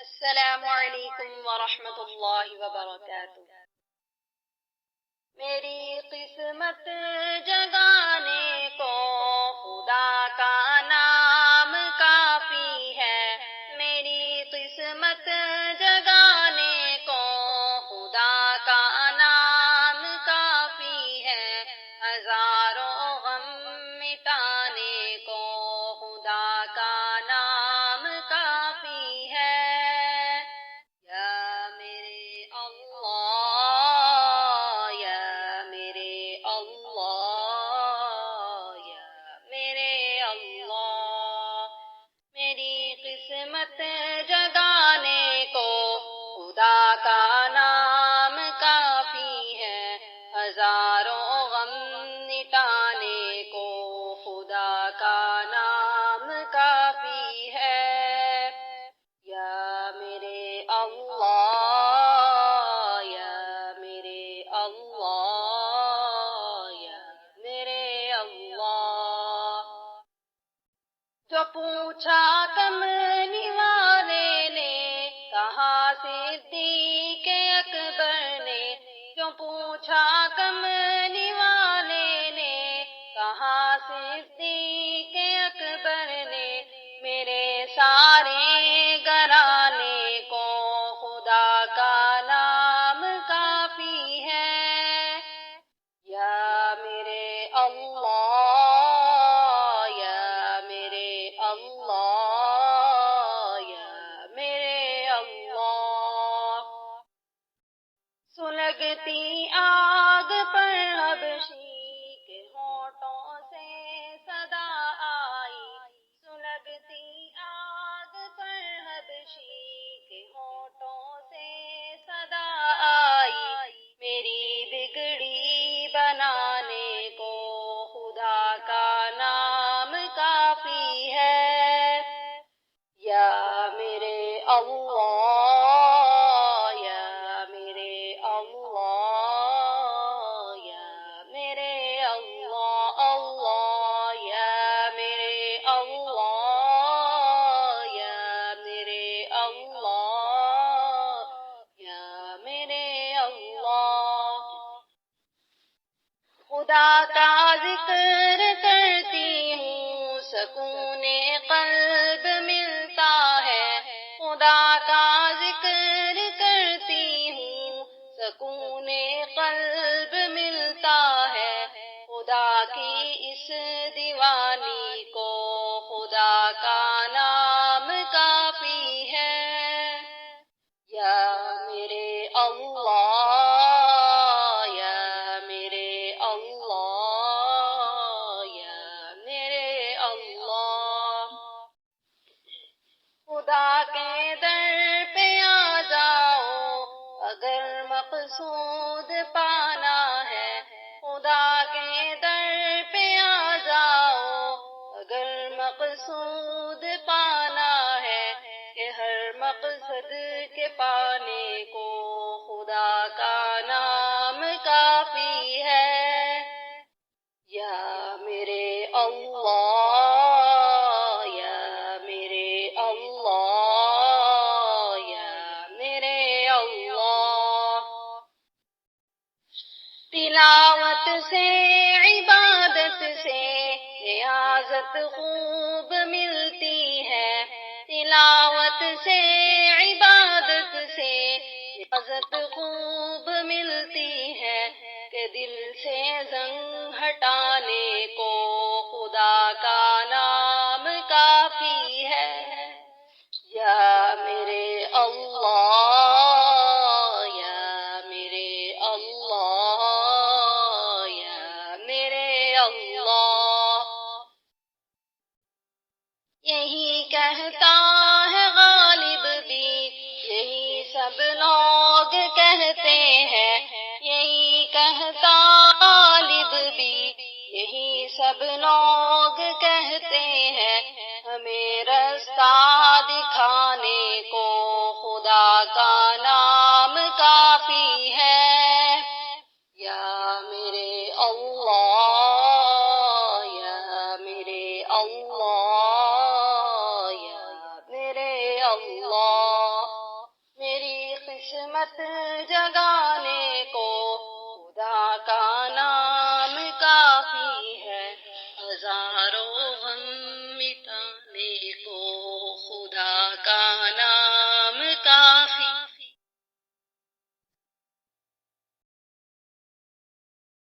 السلام علیکم ورحمۃ اللہ وبرکاتہ۔ میری قسمت جگانے کو خدا کا نام کافی ہے، میری قسمت جگانے کو خدا کا نام کافی ہے، ہزاروں غم مٹانے کو خدا کا نام کافی ہے۔ یا میرے اللہ، یا میرے اللہ، یا میرے اللہ، میری قسمت جگانے کو خدا کا نام کافی ہے، ہزاروں غم مٹانے کو خدا کا نام کافی ہے۔ یا میرے اللہ، یا میرے اللہ، یا میرے اللہ، جو پوچھا کملی والے نے کہا صدیق اکبر نے، جو پوچھا کملی والے نے کہا صدیق اکبر نے، میرے سارے گھرانے کو خدا کا نام کافی ہے۔ یا میرے اللہ، یا میرے اللہ، یا میرے اللہ، سلگتی آگ پر حبشی کے ہونٹوں سے صدا آئی، سلگتی آگ پر حبشی کے ہونٹوں سے صدا آئی، میری بگڑی بنانے کو خدا کا نام کافی ہے۔ یا میرے اللہ، یا میرے اللہ، یا میرے اللہ، اللہ، یا میرے اللہ، یا میرے اللہ، یا میرے اللہ، خدا کا ذکر کرتی ہوں سکون قلب ملتا ہے، خدا کا ذکر کرتی ہوں سکون قلب ملتا ہے، خدا کی اس دیوانی کو خدا کا نام کافی ہے۔ یا میرے اللہ، یا میرے اللہ، یا میرے اللہ، خدا کے در پہ آ جاؤ اگر مقصود پانا ہے، خدا کے در پہ آ جاؤ اگر مقصود پانا ہے، کہ ہر مقصد کے پانے کو خدا کا نام کافی ہے۔ یا میرے اللہ، یا میرے اللہ، یا میرے اللہ، تلاوت سے عبادت سے ریاضت خوب ملتی ہے، تلاوت سے عبادت سے ریاضت خوب ملتی ہے، کہ دل سے زنگ ہٹانے کو خدا کا نام کافی ہے۔ یا میرے اللہ، یا میرے اللہ، یا میرے اللہ، یہی کہتا ہے غالب بھی، یہی سب لوگ کہتے ہیں، یہی کہتا غالب بھی، یہی سب لوگ کہتے ہیں، ہمیں رستہ دکھانے کو خدا کا نام کافی ہے۔ یا میرے اللہ، یا میرے اللہ، یا میرے اللہ، قسمت جگانے کو خدا کا نام کافی ہے، ہزاروں غم مٹانے کو خدا کا